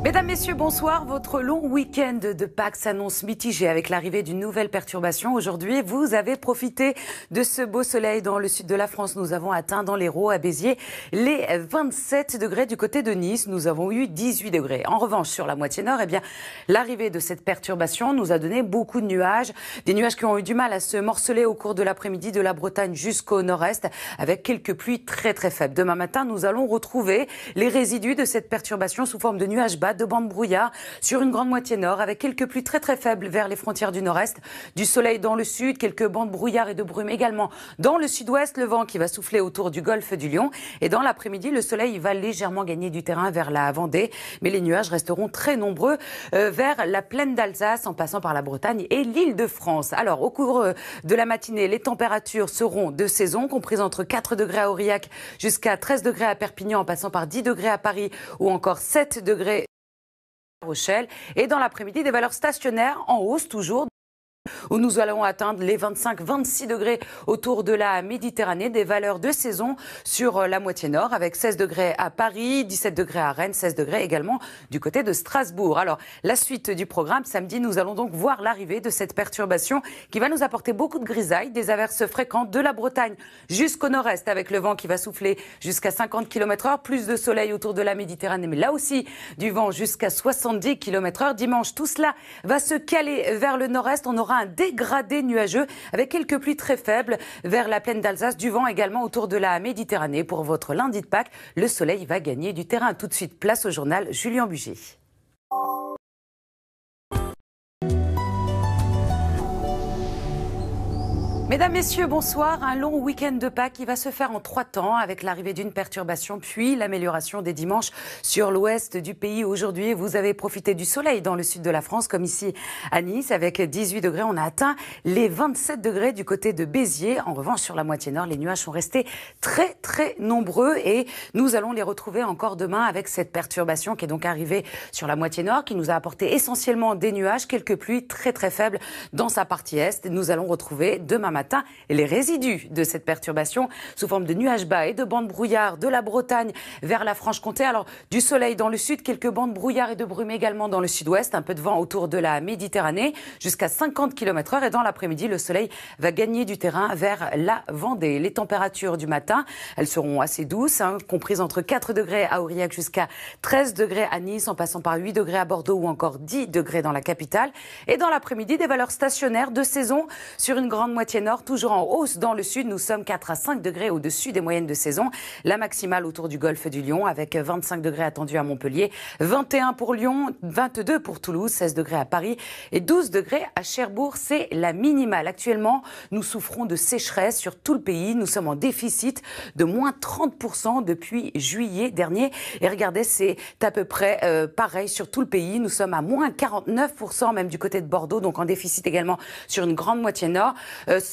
Mesdames, Messieurs, bonsoir. Votre long week-end de Pâques s'annonce mitigé avec l'arrivée d'une nouvelle perturbation. Aujourd'hui, vous avez profité de ce beau soleil dans le sud de la France. Nous avons atteint dans l'Hérault, à Béziers, les 27 degrés du côté de Nice. Nous avons eu 18 degrés. En revanche, sur la moitié nord, l'arrivée de cette perturbation nous a donné beaucoup de nuages. Des nuages qui ont eu du mal à se morceler au cours de l'après-midi de la Bretagne jusqu'au nord-est avec quelques pluies très très faibles. Demain matin, nous allons retrouver les résidus de cette perturbation sous forme de nuages bas, de bandes brouillard sur une grande moitié nord avec quelques pluies très très faibles vers les frontières du nord-est, du soleil dans le sud, quelques bandes brouillard et de brume également dans le sud-ouest, le vent qui va souffler autour du golfe du Lion et dans l'après-midi le soleil va légèrement gagner du terrain vers la Vendée, mais les nuages resteront très nombreux vers la plaine d'Alsace en passant par la Bretagne et l'Île-de-France. Alors au cours de la matinée, les températures seront de saison comprises entre 4 degrés à Aurillac jusqu'à 13 degrés à Perpignan en passant par 10 degrés à Paris ou encore 7 degrés Rochelle et dans l'après-midi des valeurs stationnaires en hausse toujours où nous allons atteindre les 25-26 degrés autour de la Méditerranée, des valeurs de saison sur la moitié nord avec 16 degrés à Paris, 17 degrés à Rennes, 16 degrés également du côté de Strasbourg. Alors la suite du programme, samedi, nous allons donc voir l'arrivée de cette perturbation qui va nous apporter beaucoup de grisailles, des averses fréquentes de la Bretagne jusqu'au nord-est avec le vent qui va souffler jusqu'à 50 km/h, plus de soleil autour de la Méditerranée, mais là aussi du vent jusqu'à 70 km/h. Dimanche, tout cela va se caler vers le nord-est. On aura un dégradé nuageux avec quelques pluies très faibles vers la plaine d'Alsace, du vent également autour de la Méditerranée. Pour votre lundi de Pâques, le soleil va gagner du terrain. Tout de suite, place au journal Julien Bugier. Mesdames, Messieurs, bonsoir. Un long week-end de Pâques qui va se faire en 3 temps avec l'arrivée d'une perturbation puis l'amélioration des dimanches sur l'ouest du pays. Aujourd'hui, vous avez profité du soleil dans le sud de la France comme ici à Nice avec 18 degrés. On a atteint les 27 degrés du côté de Béziers. En revanche, sur la moitié nord, les nuages sont restés très très nombreux et nous allons les retrouver encore demain avec cette perturbation qui est donc arrivée sur la moitié nord qui nous a apporté essentiellement des nuages, quelques pluies très très faibles dans sa partie est. Nous allons retrouver demain matin les résidus de cette perturbation sous forme de nuages bas et de bandes brouillard de la Bretagne vers la Franche-Comté. Alors du soleil dans le sud, quelques bandes brouillard et de brume également dans le sud-ouest, un peu de vent autour de la Méditerranée jusqu'à 50 km/h et dans l'après-midi le soleil va gagner du terrain vers la Vendée. Les températures du matin, elles seront assez douces, comprises entre 4 degrés à Aurillac jusqu'à 13 degrés à Nice en passant par 8 degrés à Bordeaux ou encore 10 degrés dans la capitale. Et dans l'après-midi, des valeurs stationnaires de saison sur une grande moitié nord, toujours en hausse dans le sud. Nous sommes 4 à 5 degrés au-dessus des moyennes de saison. La maximale autour du golfe du Lion avec 25 degrés attendus à Montpellier, 21 pour Lyon, 22 pour Toulouse, 16 degrés à Paris et 12 degrés à Cherbourg. C'est la minimale. Actuellement, nous souffrons de sécheresse sur tout le pays. Nous sommes en déficit de moins 30% depuis juillet dernier. Et regardez, c'est à peu près pareil sur tout le pays. Nous sommes à moins 49% même du côté de Bordeaux, donc en déficit également sur une grande moitié nord.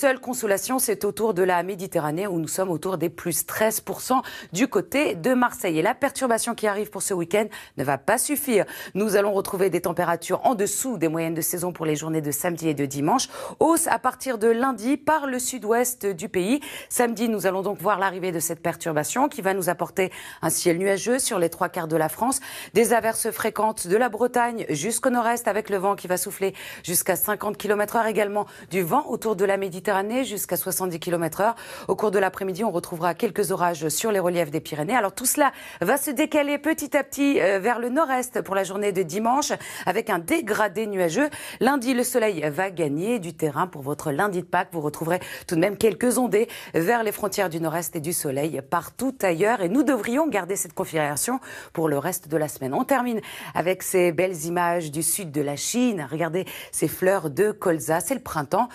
Seule consolation, c'est autour de la Méditerranée où nous sommes autour des plus 13% du côté de Marseille. Et la perturbation qui arrive pour ce week-end ne va pas suffire. Nous allons retrouver des températures en dessous des moyennes de saison pour les journées de samedi et de dimanche. Hausse à partir de lundi par le sud-ouest du pays. Samedi, nous allons donc voir l'arrivée de cette perturbation qui va nous apporter un ciel nuageux sur les 3/4 de la France. Des averses fréquentes de la Bretagne jusqu'au nord-est avec le vent qui va souffler jusqu'à 50 km/h également. Du vent autour de la Méditerranée jusqu'à 70 km/h. Au cours de l'après-midi, on retrouvera quelques orages sur les reliefs des Pyrénées. Alors tout cela va se décaler petit à petit vers le nord-est pour la journée de dimanche avec un dégradé nuageux. Lundi, le soleil va gagner du terrain pour votre lundi de Pâques. Vous retrouverez tout de même quelques ondées vers les frontières du nord-est et du soleil partout ailleurs. Et nous devrions garder cette configuration pour le reste de la semaine. On termine avec ces belles images du sud de la Chine. Regardez ces fleurs de colza. C'est le printemps.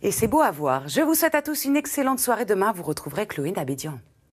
Et c'est beau à voir. Je vous souhaite à tous une excellente soirée. Demain, vous retrouverez Chloé Nabédian.